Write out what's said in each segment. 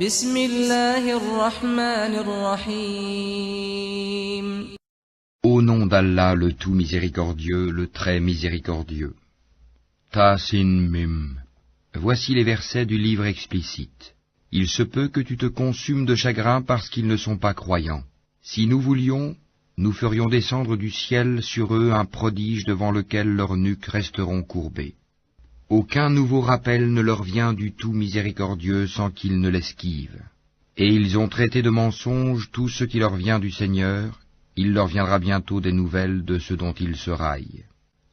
بسم الله الرحمن الرحيم. Au nom d'Allah, le tout miséricordieux, le très miséricordieux. Ta-Sin Mim. Voici les versets du livre explicite. Il se peut que tu te consumes de chagrin parce qu'ils ne sont pas croyants. Si nous voulions, nous ferions descendre du ciel sur eux un prodige devant lequel leurs nuques resteront courbées. Aucun nouveau rappel ne leur vient du tout miséricordieux sans qu'ils ne l'esquivent. Et ils ont traité de mensonge tout ce qui leur vient du Seigneur, il leur viendra bientôt des nouvelles de ce dont ils se raillent.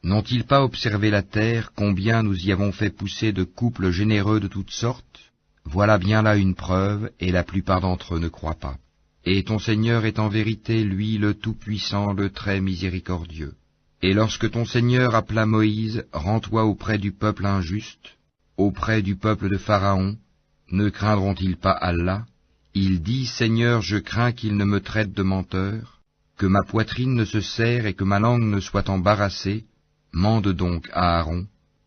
N'ont-ils pas observé la terre, combien nous y avons fait pousser de couples généreux de toutes sortes? Voilà bien là une preuve, et la plupart d'entre eux ne croient pas. Et ton Seigneur est en vérité, lui, le Tout-Puissant, le très miséricordieux. Et lorsque ton Seigneur appela Moïse, rends-toi auprès du peuple injuste, auprès du peuple de Pharaon, ne craindront-ils pas Allah? Il dit, Seigneur, je crains qu'il ne me traite de menteur, que ma poitrine ne se serre et que ma langue ne soit embarrassée. Mande donc à Aaron.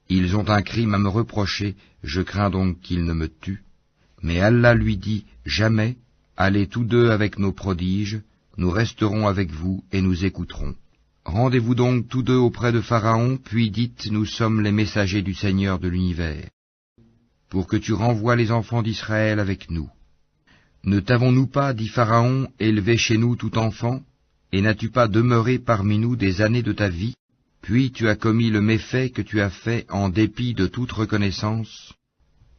Ils ont un crime à me reprocher, je crains donc qu'ils ne me tuent. Mais Allah lui dit, jamais, allez tous deux avec nos prodiges, nous resterons avec vous et nous écouterons. Rendez-vous donc tous deux auprès de Pharaon, puis dites, nous sommes les messagers du Seigneur de l'univers, pour que tu renvoies les enfants d'Israël avec nous. Ne t'avons-nous pas, dit Pharaon, élevé chez nous tout enfant, et n'as-tu pas demeuré parmi nous des années de ta vie? Puis tu as commis le méfait que tu as fait en dépit de toute reconnaissance.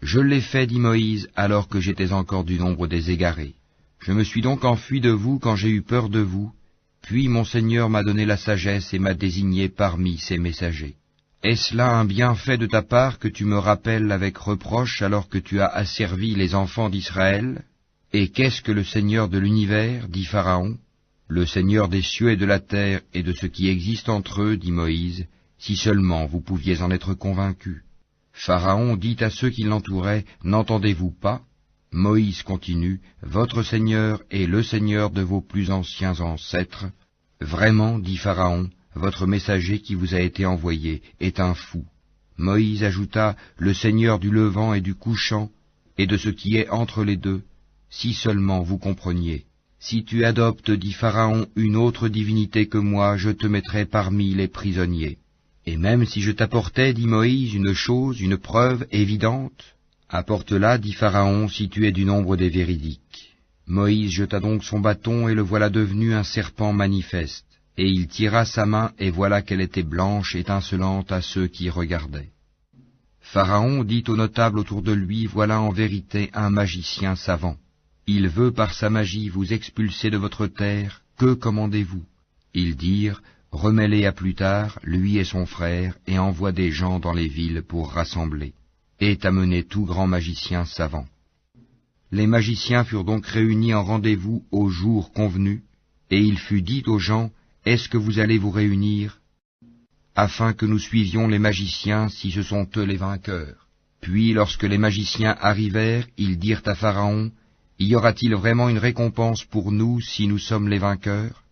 Je l'ai fait, dit Moïse, alors que j'étais encore du nombre des égarés. Je me suis donc enfui de vous quand j'ai eu peur de vous, puis mon Seigneur m'a donné la sagesse et m'a désigné parmi ses messagers. Est-ce là un bienfait de ta part que tu me rappelles avec reproche alors que tu as asservi les enfants d'Israël? Et qu'est-ce que le Seigneur de l'univers, dit Pharaon? Le Seigneur des cieux et de la terre et de ce qui existe entre eux, dit Moïse, si seulement vous pouviez en être convaincus. Pharaon dit à ceux qui l'entouraient, n'entendez-vous pas? Moïse continue, votre Seigneur est le Seigneur de vos plus anciens ancêtres. Vraiment, dit Pharaon, votre messager qui vous a été envoyé est un fou. Moïse ajouta, le Seigneur du levant et du couchant, et de ce qui est entre les deux, si seulement vous compreniez. Si tu adoptes, dit Pharaon, une autre divinité que moi, je te mettrai parmi les prisonniers. Et même si je t'apportais, dit Moïse, une chose, une preuve évidente, apporte-la, dit Pharaon, si tu es du nombre des véridiques. Moïse jeta donc son bâton, et le voilà devenu un serpent manifeste. Et il tira sa main, et voilà qu'elle était blanche, étincelante à ceux qui regardaient. Pharaon dit aux notables autour de lui, voilà en vérité un magicien savant. Il veut par sa magie vous expulser de votre terre, que commandez-vous? Ils dirent, remets-les à plus tard, lui et son frère, et envoie des gens dans les villes pour rassembler. Et amené tout grand magicien savant. Les magiciens furent donc réunis en rendez-vous au jour convenu, et il fut dit aux gens, est-ce que vous allez vous réunir, afin que nous suivions les magiciens si ce sont eux les vainqueurs? Puis lorsque les magiciens arrivèrent, ils dirent à Pharaon, y aura-t-il vraiment une récompense pour nous si nous sommes les vainqueurs?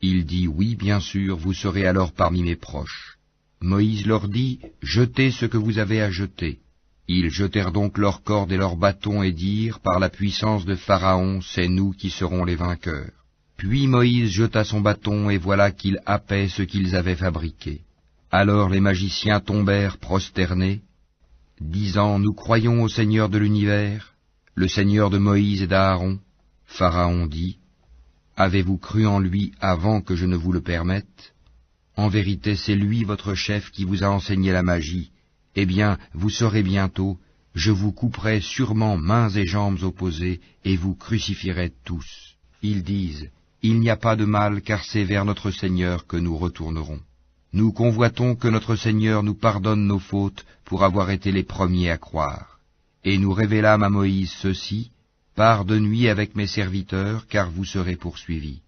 Il dit, oui, bien sûr, vous serez alors parmi mes proches. Moïse leur dit, jetez ce que vous avez à jeter. Ils jetèrent donc leurs cordes et leurs bâtons et dirent, par la puissance de Pharaon, c'est nous qui serons les vainqueurs. Puis Moïse jeta son bâton et voilà qu'il happait ce qu'ils avaient fabriqué. Alors les magiciens tombèrent prosternés, disant, nous croyons au Seigneur de l'univers, le Seigneur de Moïse et d'Aaron. Pharaon dit, avez-vous cru en lui avant que je ne vous le permette? En vérité, c'est lui votre chef qui vous a enseigné la magie. Eh bien, vous saurez bientôt, je vous couperai sûrement mains et jambes opposées, et vous crucifierez tous. Ils disent, il n'y a pas de mal, car c'est vers notre Seigneur que nous retournerons. Nous convoitons que notre Seigneur nous pardonne nos fautes pour avoir été les premiers à croire. Et nous révélâmes à Moïse ceci, pars de nuit avec mes serviteurs, car vous serez poursuivis.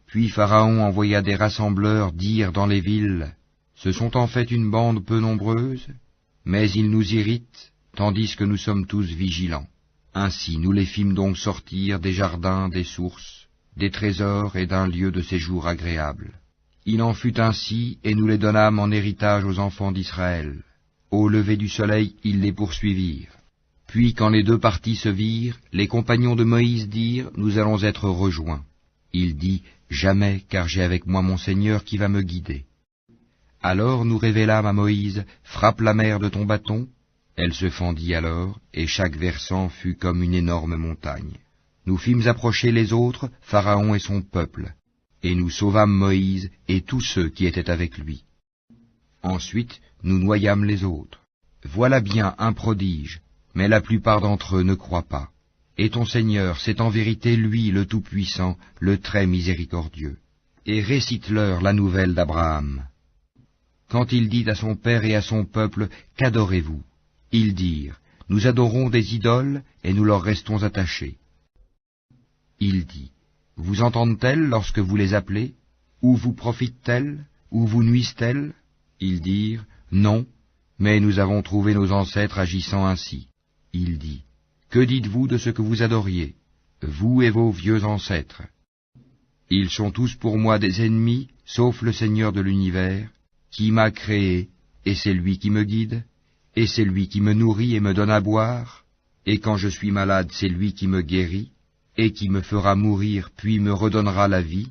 Puis Pharaon envoya des rassembleurs dire dans les villes, ce sont en fait une bande peu nombreuse, mais ils nous irritent, tandis que nous sommes tous vigilants. Ainsi nous les fîmes donc sortir des jardins, des sources, des trésors et d'un lieu de séjour agréable. Il en fut ainsi, et nous les donnâmes en héritage aux enfants d'Israël. Au lever du soleil, ils les poursuivirent. Puis quand les deux parties se virent, les compagnons de Moïse dirent, nous allons être rejoints. Il dit, jamais, car j'ai avec moi mon Seigneur qui va me guider. Alors nous révélâmes à Moïse, frappe la mer de ton bâton. Elle se fendit alors, et chaque versant fut comme une énorme montagne. Nous fîmes approcher les autres, Pharaon et son peuple, et nous sauvâmes Moïse et tous ceux qui étaient avec lui. Ensuite, nous noyâmes les autres. Voilà bien un prodige, mais la plupart d'entre eux ne croient pas. Et ton Seigneur, c'est en vérité lui le Tout-Puissant, le très miséricordieux. Et récite-leur la nouvelle d'Abraham. Quand il dit à son père et à son peuple, qu'adorez-vous? Ils dirent, nous adorons des idoles et nous leur restons attachés. Il dit, vous entendent-elles lorsque vous les appelez? Ou vous profitent-elles? Ou vous nuisent-elles? Ils dirent, non, mais nous avons trouvé nos ancêtres agissant ainsi. Il dit, que dites-vous de ce que vous adoriez, vous et vos vieux ancêtres? Ils sont tous pour moi des ennemis, sauf le Seigneur de l'univers, qui m'a créé, et c'est lui qui me guide, et c'est lui qui me nourrit et me donne à boire, et quand je suis malade, c'est lui qui me guérit, et qui me fera mourir, puis me redonnera la vie,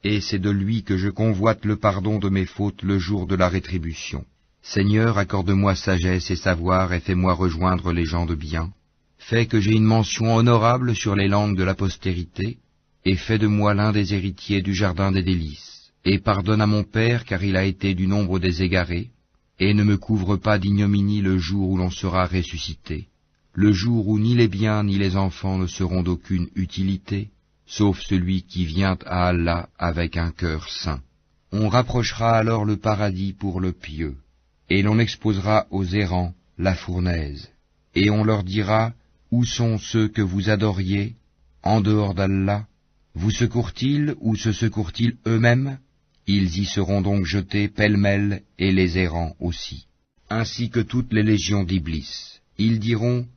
et c'est de lui que je convoite le pardon de mes fautes le jour de la rétribution. Seigneur, accorde-moi sagesse et savoir, et fais-moi rejoindre les gens de bien. Fais que j'ai une mention honorable sur les langues de la postérité, et fais de moi l'un des héritiers du jardin des délices. Et pardonne à mon père, car il a été du nombre des égarés, et ne me couvre pas d'ignominie le jour où l'on sera ressuscité, le jour où ni les biens ni les enfants ne seront d'aucune utilité, sauf celui qui vient à Allah avec un cœur saint. On rapprochera alors le paradis pour le pieux, et l'on exposera aux errants la fournaise, et on leur dira, où sont ceux que vous adoriez, en dehors d'Allah? Vous secourent-ils ou se secourent-ils eux-mêmes? Ils y seront donc jetés pêle-mêle, et les errants aussi, ainsi que toutes les légions d'Iblis. Ils diront,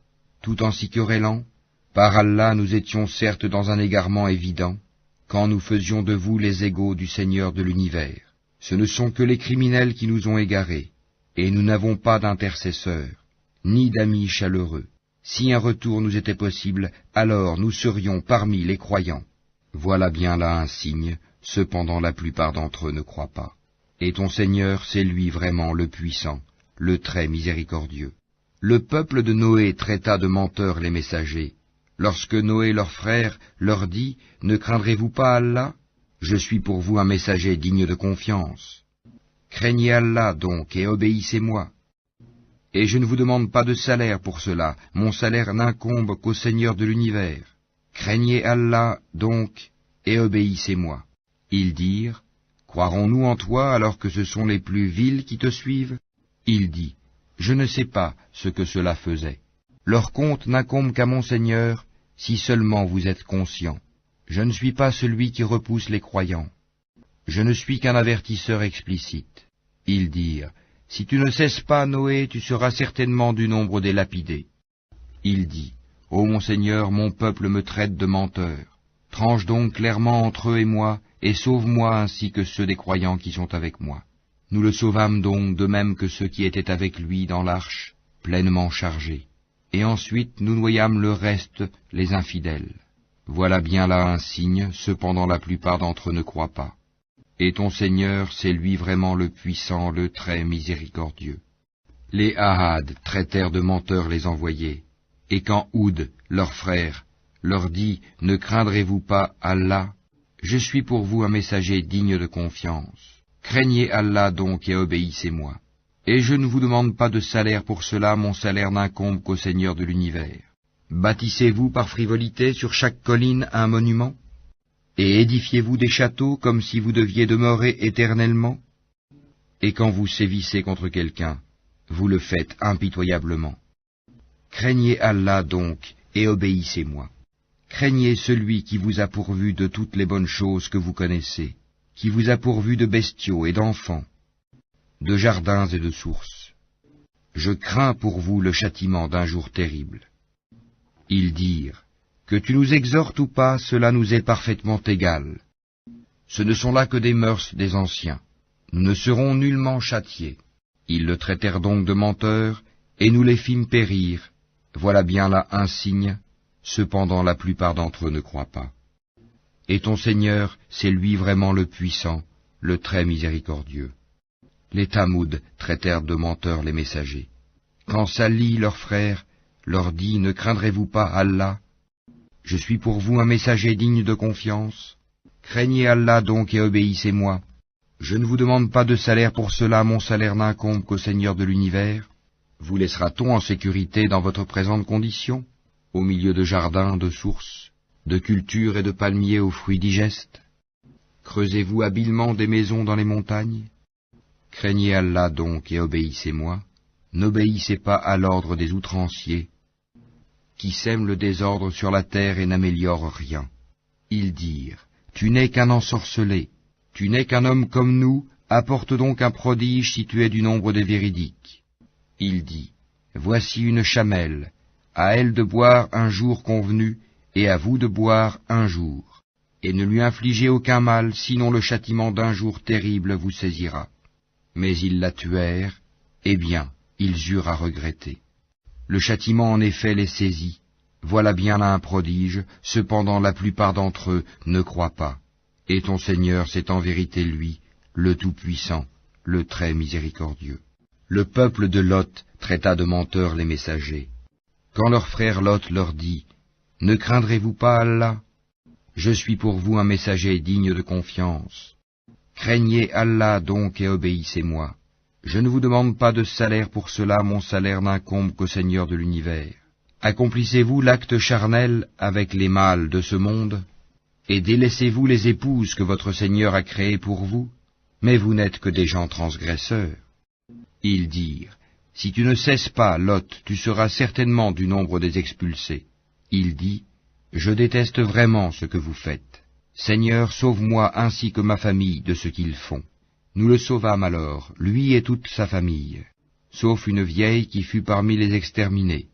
tout en s'y querellant, par Allah nous étions certes dans un égarement évident, quand nous faisions de vous les égaux du Seigneur de l'univers. Ce ne sont que les criminels qui nous ont égarés, et nous n'avons pas d'intercesseurs, ni d'amis chaleureux. Si un retour nous était possible, alors nous serions parmi les croyants. Voilà bien là un signe, cependant la plupart d'entre eux ne croient pas. Et ton Seigneur, c'est lui vraiment le puissant, le très miséricordieux. Le peuple de Noé traita de menteurs les messagers. Lorsque Noé leur frère leur dit, ne craindrez-vous pas Allah? Je suis pour vous un messager digne de confiance. Craignez Allah donc et obéissez-moi. Et je ne vous demande pas de salaire pour cela, mon salaire n'incombe qu'au Seigneur de l'univers. Craignez Allah donc et obéissez-moi. Ils dirent, croirons-nous en toi alors que ce sont les plus vils qui te suivent? Il dit, je ne sais pas ce que cela faisait. Leur compte n'incombe qu'à mon Seigneur, si seulement vous êtes conscients. Je ne suis pas celui qui repousse les croyants. Je ne suis qu'un avertisseur explicite. Ils dirent, si tu ne cesses pas, Noé, tu seras certainement du nombre des lapidés. Il dit, ô mon Seigneur, mon peuple me traite de menteur. Tranche donc clairement entre eux et moi, et sauve-moi ainsi que ceux des croyants qui sont avec moi. Nous le sauvâmes donc de même que ceux qui étaient avec lui dans l'arche, pleinement chargés. Et ensuite nous noyâmes le reste, les infidèles. Voilà bien là un signe, cependant la plupart d'entre eux ne croient pas. Et ton Seigneur, c'est lui vraiment le puissant, le très miséricordieux. Les Ahad traitèrent de menteurs les envoyés, et quand Houd, leur frère, leur dit, ne craindrez-vous pas Allah? Je suis pour vous un messager digne de confiance. Craignez Allah donc et obéissez-moi. Et je ne vous demande pas de salaire pour cela, mon salaire n'incombe qu'au Seigneur de l'univers. Bâtissez-vous par frivolité sur chaque colline un monument? Et édifiez-vous des châteaux comme si vous deviez demeurer éternellement? Et quand vous sévissez contre quelqu'un, vous le faites impitoyablement. Craignez Allah donc et obéissez-moi. Craignez celui qui vous a pourvu de toutes les bonnes choses que vous connaissez, qui vous a pourvu de bestiaux et d'enfants, de jardins et de sources. Je crains pour vous le châtiment d'un jour terrible. Ils dirent, que tu nous exhortes ou pas, cela nous est parfaitement égal. Ce ne sont là que des mœurs des anciens. Nous ne serons nullement châtiés. Ils le traitèrent donc de menteur, et nous les fîmes périr, Voilà bien là un signe, cependant la plupart d'entre eux ne croient pas. Et ton Seigneur, c'est lui vraiment le puissant, le très miséricordieux. Les Tamouds traitèrent de menteurs les messagers. Quand Sali, leur frère, leur dit, ne craindrez-vous pas Allah? Je suis pour vous un messager digne de confiance. Craignez Allah donc et obéissez-moi. Je ne vous demande pas de salaire pour cela, mon salaire n'incombe qu'au Seigneur de l'univers. Vous laissera-t-on en sécurité dans votre présente condition, au milieu de jardins, de sources, de cultures et de palmiers aux fruits digestes? Creusez-vous habilement des maisons dans les montagnes? Craignez Allah donc et obéissez-moi. N'obéissez pas à l'ordre des outranciers, qui sèment le désordre sur la terre et n'améliorent rien. Ils dirent, tu n'es qu'un ensorcelé, tu n'es qu'un homme comme nous, apporte donc un prodige si tu es du nombre des véridiques. Il dit, voici une chamelle, à elle de boire un jour convenu, et à vous de boire un jour, et ne lui infligez aucun mal, sinon le châtiment d'un jour terrible vous saisira. Mais ils la tuèrent, eh bien, ils eurent à regretter. Le châtiment en effet les saisit. Voilà bien là un prodige, cependant la plupart d'entre eux ne croient pas. Et ton Seigneur, c'est en vérité lui, le Tout-Puissant, le très miséricordieux. Le peuple de Lot traita de menteurs les messagers. Quand leur frère Lot leur dit, ne craindrez-vous pas Allah? Je suis pour vous un messager digne de confiance. Craignez Allah donc et obéissez-moi. Je ne vous demande pas de salaire pour cela, mon salaire n'incombe qu'au Seigneur de l'univers. Accomplissez-vous l'acte charnel avec les mâles de ce monde, et délaissez-vous les épouses que votre Seigneur a créées pour vous, mais vous n'êtes que des gens transgresseurs. Ils dirent, si tu ne cesses pas, Lot, tu seras certainement du nombre des expulsés. Il dit, je déteste vraiment ce que vous faites. Seigneur, sauve-moi ainsi que ma famille de ce qu'ils font. Nous le sauvâmes alors, lui et toute sa famille, sauf une vieille qui fut parmi les exterminés.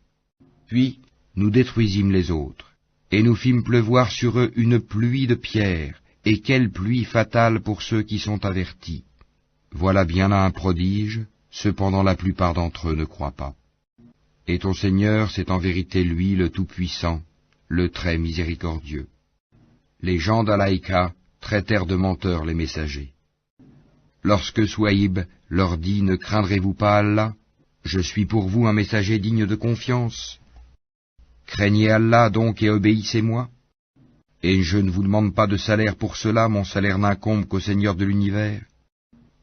Puis nous détruisîmes les autres, et nous fîmes pleuvoir sur eux une pluie de pierres, et quelle pluie fatale pour ceux qui sont avertis. Voilà bien là un prodige, cependant la plupart d'entre eux ne croient pas. Et ton Seigneur, c'est en vérité lui le Tout-Puissant, le très miséricordieux. Les gens d'Alaïka traitèrent de menteurs les messagers. Lorsque Souaïb leur dit, ne craindrez-vous pas Allah? Je suis pour vous un messager digne de confiance. Craignez Allah donc et obéissez-moi. Et je ne vous demande pas de salaire pour cela, mon salaire n'incombe qu'au Seigneur de l'univers.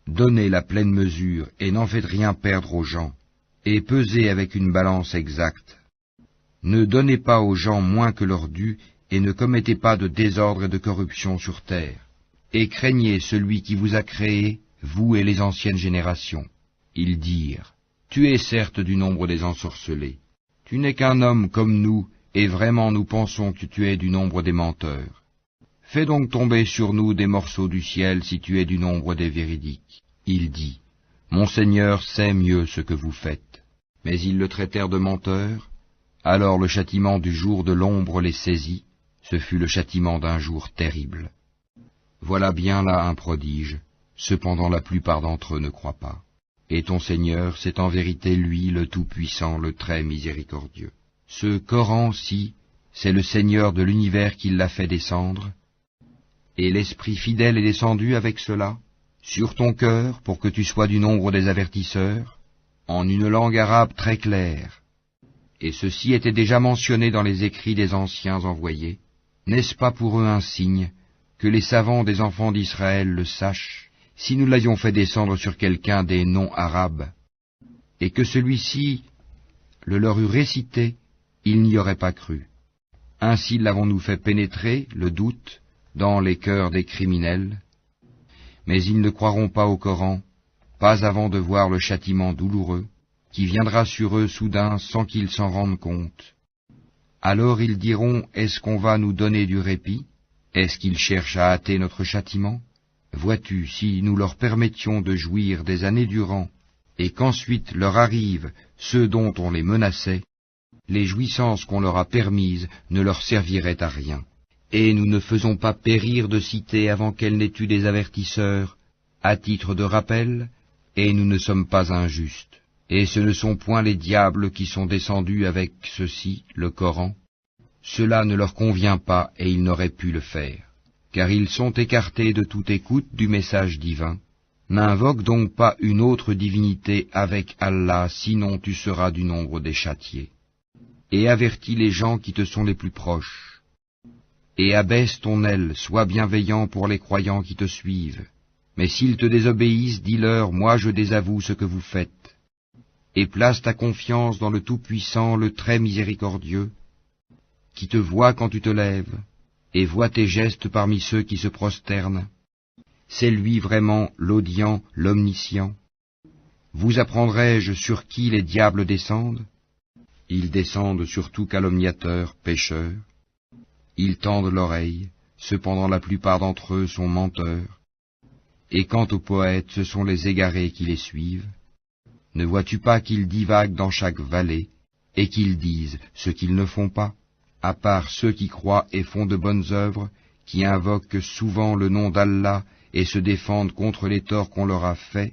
Donnez la pleine mesure et n'en faites rien perdre aux gens, et pesez avec une balance exacte. Ne donnez pas aux gens moins que leur dû, et ne commettez pas de désordre et de corruption sur terre. Et craignez celui qui vous a créé, vous et les anciennes générations. Ils dirent, tu es certes du nombre des ensorcelés. Tu n'es qu'un homme comme nous, et vraiment nous pensons que tu es du nombre des menteurs. Fais donc tomber sur nous des morceaux du ciel si tu es du nombre des véridiques. Il dit, mon Seigneur sait mieux ce que vous faites. Mais ils le traitèrent de menteur. Alors le châtiment du jour de l'ombre les saisit. Ce fut le châtiment d'un jour terrible. Voilà bien là un prodige. Cependant la plupart d'entre eux ne croient pas. Et ton Seigneur, c'est en vérité lui le Tout-Puissant, le très miséricordieux. Ce Coran-ci, c'est le Seigneur de l'univers qui l'a fait descendre, et l'Esprit fidèle est descendu avec cela, sur ton cœur, pour que tu sois du nombre des avertisseurs, en une langue arabe très claire. Et ceci était déjà mentionné dans les écrits des anciens envoyés. N'est-ce pas pour eux un signe, que les savants des enfants d'Israël le sachent, si nous l'avions fait descendre sur quelqu'un des non-arabes, et que celui-ci le leur eût récité, ils n'y auraient pas cru. Ainsi l'avons-nous fait pénétrer, le doute, dans les cœurs des criminels. Mais ils ne croiront pas au Coran, pas avant de voir le châtiment douloureux, qui viendra sur eux soudain sans qu'ils s'en rendent compte. Alors ils diront, est-ce qu'on va nous donner du répit? Est-ce qu'ils cherchent à hâter notre châtiment? Vois-tu, si nous leur permettions de jouir des années durant, et qu'ensuite leur arrivent ceux dont on les menaçait, les jouissances qu'on leur a permises ne leur serviraient à rien. Et nous ne faisons pas périr de cité avant qu'elle n'ait eu des avertisseurs, à titre de rappel, et nous ne sommes pas injustes. Et ce ne sont point les diables qui sont descendus avec ceci, le Coran. Cela ne leur convient pas et ils n'auraient pu le faire, car ils sont écartés de toute écoute du message divin. N'invoque donc pas une autre divinité avec Allah, sinon tu seras du nombre des châtiés. Et avertis les gens qui te sont les plus proches. Et abaisse ton aile, sois bienveillant pour les croyants qui te suivent. Mais s'ils te désobéissent, dis-leur, moi je désavoue ce que vous faites. Et place ta confiance dans le Tout-Puissant, le très miséricordieux, qui te voit quand tu te lèves, et voit tes gestes parmi ceux qui se prosternent. C'est lui vraiment l'audient, l'omniscient. Vous apprendrai-je sur qui les diables descendent? Ils descendent sur tout calomniateur, pécheur. Ils tendent l'oreille, cependant la plupart d'entre eux sont menteurs. Et quant aux poètes, ce sont les égarés qui les suivent. Ne vois-tu pas qu'ils divaguent dans chaque vallée, et qu'ils disent ce qu'ils ne font pas, à part ceux qui croient et font de bonnes œuvres, qui invoquent souvent le nom d'Allah et se défendent contre les torts qu'on leur a faits,